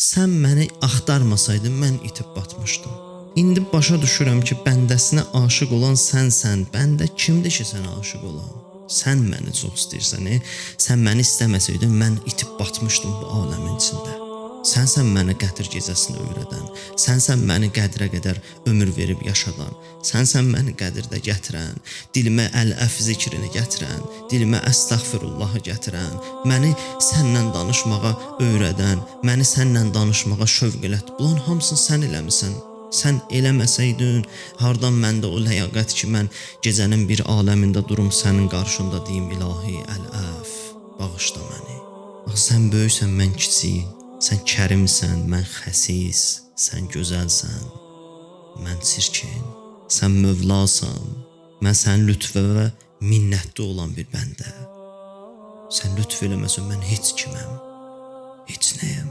sən məni axtarmasaydın mən itib batmışdım. İndi başa düşürəm ki, bəndəsinə aşiq olan sənsən. Bəndə kimdir ki, sənə aşiq olan? Sən məni çox istəyirsən. Sən məni istəməsəydin mən itib batmışdım bu aləmin içində. Sənsən məni qətr gecəsini öyrədən. Sənsən məni qədrə qədər ömür verib yaşadan. Sənsən məni qədirdə gətirən, dilimə əl-əf zikrini gətirən, dilimə əstəğfirullahı gətirən, məni səndən danışmağa öyrədən, məni səndən danışmağa şövq elət. Bunların hamısını sən eləmisən. Sən eləməsəydin, hardan məndə o ləyaqət ki, mən gecənin bir aləmində durum sənin qarşında deyim, ilahi əl-əf, bağışla məni. Bax, sən böyüksən, mən kiçiyim. Sən kərimsən, mən xəsis. Sən gözəlsən, mən çirkin. Sən mövlasan, mən sənin lütfə və minnətli olan bir bəndə. Sən lütf eləməsən, mən heç kiməm, heç nəyəm.